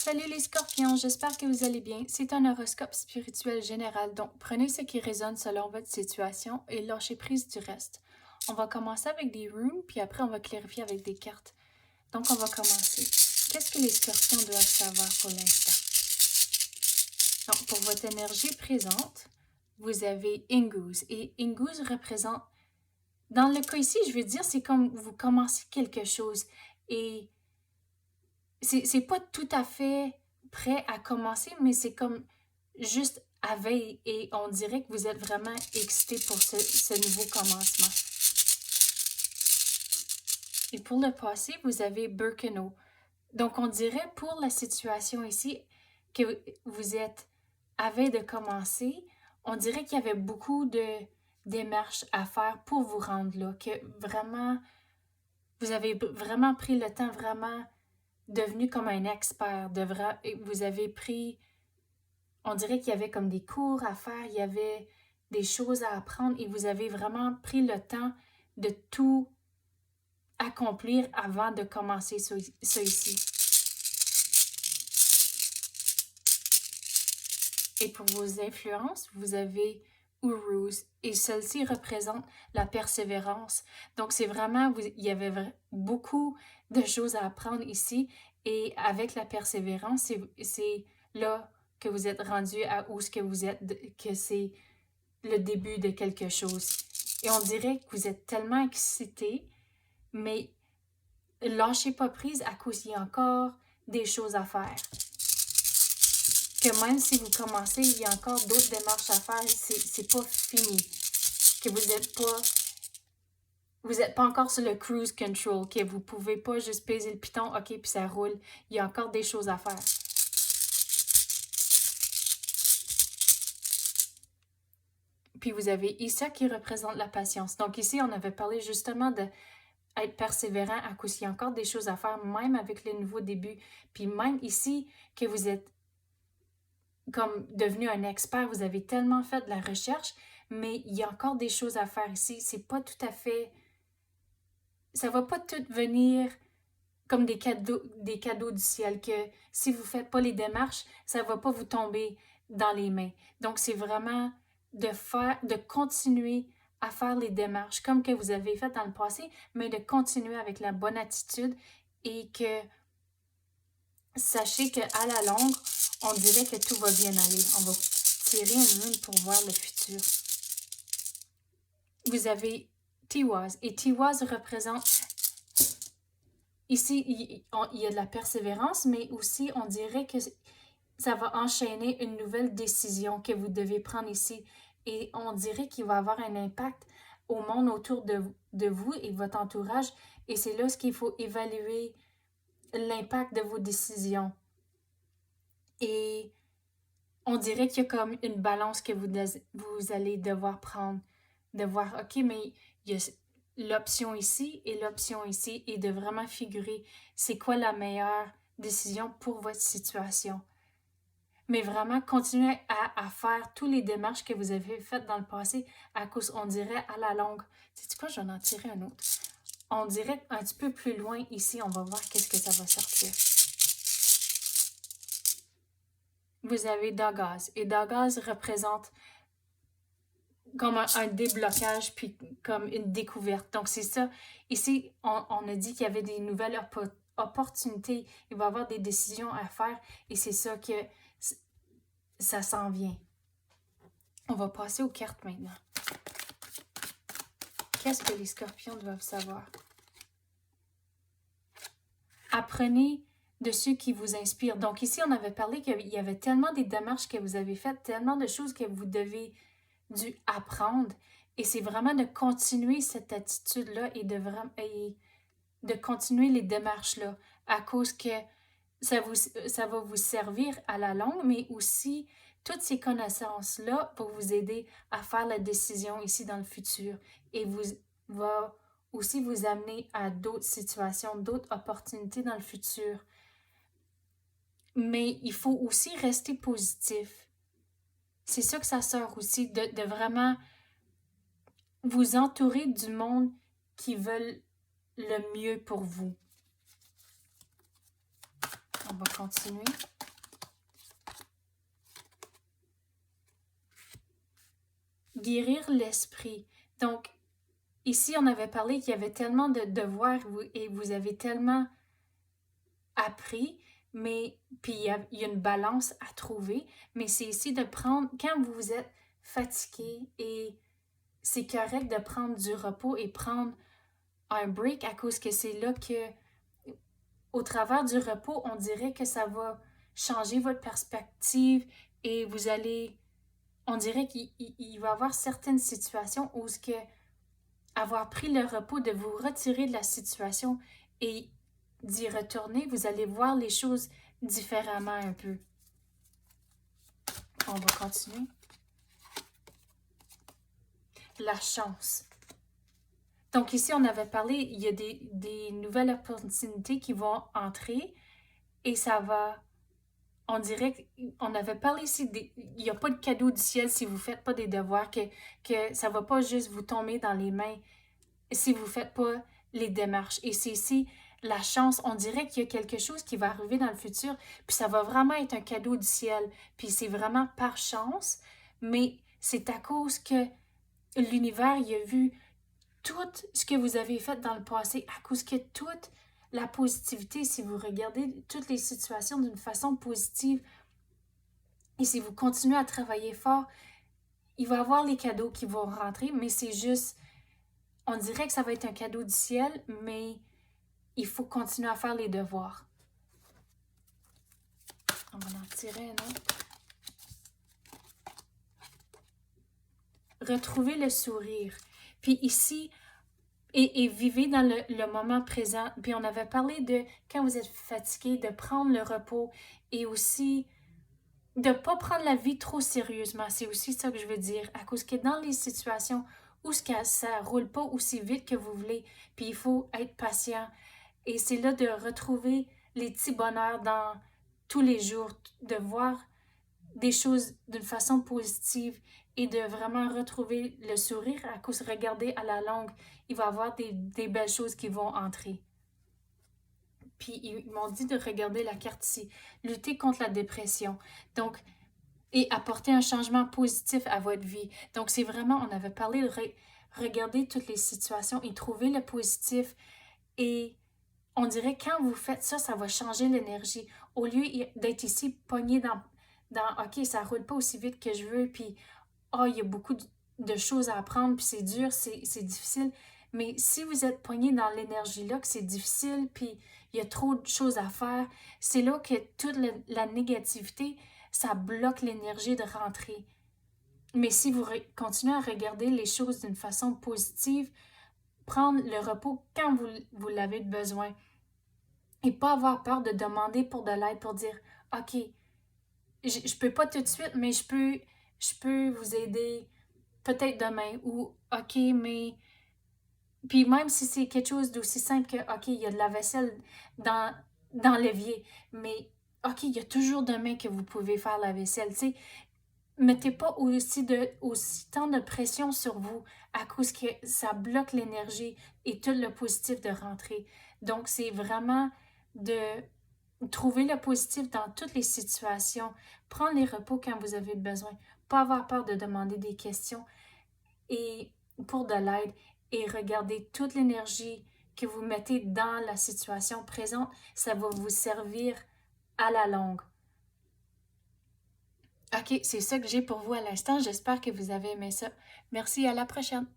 Salut les scorpions, j'espère que vous allez bien. C'est un horoscope spirituel général, donc prenez ce qui résonne selon votre situation et lâchez prise du reste. On va commencer avec des runes, puis après on va clarifier avec des cartes. Donc on va commencer. Qu'est-ce que les scorpions doivent savoir pour l'instant? Donc pour votre énergie présente, vous avez Inguz, et Inguz représente, dans le cas ici, je veux dire, c'est comme vous commencez quelque chose, et c'est pas tout à fait prêt à commencer, mais c'est comme juste à veille et on dirait que vous êtes vraiment excité pour ce nouveau commencement. Et pour le passé, vous avez Birkenau. Donc on dirait pour la situation ici que vous êtes à veille de commencer, on dirait qu'il y avait beaucoup de démarches à faire pour vous rendre là, que vraiment, vous avez vraiment pris le temps, vraiment devenu comme un expert, vous avez pris, on dirait qu'il y avait comme des cours à faire, il y avait des choses à apprendre et vous avez vraiment pris le temps de tout accomplir avant de commencer ça ici. Et pour vos influences, vous avez Uruz et celle-ci représente la persévérance. Donc c'est vraiment, il y avait beaucoup de choses à apprendre ici et avec la persévérance, c'est là que vous êtes rendu à où ce que vous êtes, que c'est le début de quelque chose. Et on dirait que vous êtes tellement excité, mais lâchez pas prise à cause qu'il y a encore des choses à faire. Que même si vous commencez, il y a encore d'autres démarches à faire, c'est pas fini. Que vous êtes pas encore sur le cruise control, que vous pouvez pas juste peser le piton, ok, puis ça roule. Il y a encore des choses à faire. Puis vous avez Issa qui représente la patience. Donc ici, on avait parlé justement d'être persévérant à cause qu'il y a encore des choses à faire, même avec le nouveau début. Puis même ici, que vous êtes comme devenu un expert, vous avez tellement fait de la recherche, mais il y a encore des choses à faire ici. C'est pas tout à fait... Ça va pas tout venir comme des cadeaux du ciel, que si vous faites pas les démarches, ça va pas vous tomber dans les mains. Donc, c'est vraiment de continuer à faire les démarches comme que vous avez fait dans le passé, mais de continuer avec la bonne attitude et que sachez qu'à la longue, on dirait que tout va bien aller. On va tirer une rune pour voir le futur. Vous avez Tiwaz et Tiwaz représente... Ici, il y a de la persévérance, mais aussi on dirait que ça va enchaîner une nouvelle décision que vous devez prendre ici. Et on dirait qu'il va avoir un impact au monde autour de vous et votre entourage. Et c'est là ce qu'il faut évaluer l'impact de vos décisions. Et on dirait qu'il y a comme une balance que vous allez devoir prendre. De voir, ok, mais il y a l'option ici et l'option ici et de vraiment figurer c'est quoi la meilleure décision pour votre situation. Mais vraiment, continuez à faire toutes les démarches que vous avez faites dans le passé à cause, on dirait, à la longue. Sais-tu quoi, j'en ai tiré un autre. On dirait un petit peu plus loin ici, on va voir qu'est-ce que ça va sortir. Vous avez Dagaz. Et Dagaz représente comme un déblocage, puis comme une découverte. Donc, c'est ça. Ici, on a dit qu'il y avait des nouvelles opportunités. Il va y avoir des décisions à faire. Et c'est ça que ça s'en vient. On va passer aux cartes maintenant. Qu'est-ce que les scorpions doivent savoir? Apprenez de ceux qui vous inspirent. Donc ici, on avait parlé qu'il y avait tellement des démarches que vous avez faites, tellement de choses que vous devez dû apprendre. Et c'est vraiment de continuer cette attitude-là et de continuer les démarches-là à cause que ça va vous servir à la longue, mais aussi toutes ces connaissances-là vont vous aider à faire la décision ici dans le futur et va aussi vous amener à d'autres situations, d'autres opportunités dans le futur. Mais il faut aussi rester positif. C'est ça que ça sort aussi, de vraiment vous entourer du monde qui veulent le mieux pour vous. On va continuer. Guérir l'esprit. Donc, ici, on avait parlé qu'il y avait tellement de devoirs et vous avez tellement appris, mais puis il y a une balance à trouver, mais c'est ici de prendre, quand vous êtes fatigué, et c'est correct de prendre du repos et prendre un break à cause que c'est là que, au travers du repos, on dirait que ça va changer votre perspective et vous allez, on dirait qu'il va y avoir certaines situations où ce que avoir pris le repos de vous retirer de la situation et d'y retourner, vous allez voir les choses différemment un peu. On va continuer. La chance. Donc ici, on avait parlé, il y a des nouvelles opportunités qui vont entrer et ça va, on dirait qu'on avait parlé ici, il n'y a pas de cadeau du ciel si vous ne faites pas des devoirs, que ça ne va pas juste vous tomber dans les mains si vous ne faites pas les démarches. Et c'est ici la chance, on dirait qu'il y a quelque chose qui va arriver dans le futur, puis ça va vraiment être un cadeau du ciel, puis c'est vraiment par chance, mais c'est à cause que l'univers, il a vu tout ce que vous avez fait dans le passé, à cause que toute la positivité, si vous regardez toutes les situations d'une façon positive, et si vous continuez à travailler fort, il va y avoir les cadeaux qui vont rentrer, mais c'est juste, on dirait que ça va être un cadeau du ciel, mais il faut continuer à faire les devoirs. On va en tirer un autre. Retrouvez le sourire. Puis ici, et vivez dans le moment présent. Puis on avait parlé de, quand vous êtes fatigué, de prendre le repos et aussi de ne pas prendre la vie trop sérieusement. C'est aussi ça que je veux dire. À cause que dans les situations où ça ne roule pas aussi vite que vous voulez, puis il faut être patient. Et c'est là de retrouver les petits bonheurs dans tous les jours, de voir des choses d'une façon positive et de vraiment retrouver le sourire à cause de regarder à la longue, il va y avoir des belles choses qui vont entrer. Puis ils m'ont dit de regarder la carte ici, lutter contre la dépression. Donc, et apporter un changement positif à votre vie. Donc, c'est vraiment, on avait parlé de regarder toutes les situations et trouver le positif. Et on dirait que quand vous faites ça, ça va changer l'énergie. Au lieu d'être ici pogné dans OK, ça roule pas aussi vite que je veux, puis oh, il y a beaucoup de choses à apprendre, puis c'est dur, c'est difficile. Mais si vous êtes pogné dans l'énergie-là, que c'est difficile, puis il y a trop de choses à faire, c'est là que toute la négativité, ça bloque l'énergie de rentrer. Mais si vous continuez à regarder les choses d'une façon positive, prendre le repos quand vous l'avez besoin et pas avoir peur de demander pour de l'aide, pour dire « OK, je peux pas tout de suite, mais je peux vous aider peut-être demain » ou « OK, mais… » Puis même si c'est quelque chose d'aussi simple que « OK, il y a de la vaisselle dans l'évier, mais OK, il y a toujours demain que vous pouvez faire la vaisselle. » Tu sais, mettez pas aussi tant de pression sur vous à cause que ça bloque l'énergie et tout le positif de rentrer. Donc, c'est vraiment de trouver le positif dans toutes les situations, prendre les repos quand vous avez besoin, pas avoir peur de demander des questions et pour de l'aide et regarder toute l'énergie que vous mettez dans la situation présente, ça va vous servir à la longue. OK, c'est ça que j'ai pour vous à l'instant. J'espère que vous avez aimé ça. Merci, à la prochaine.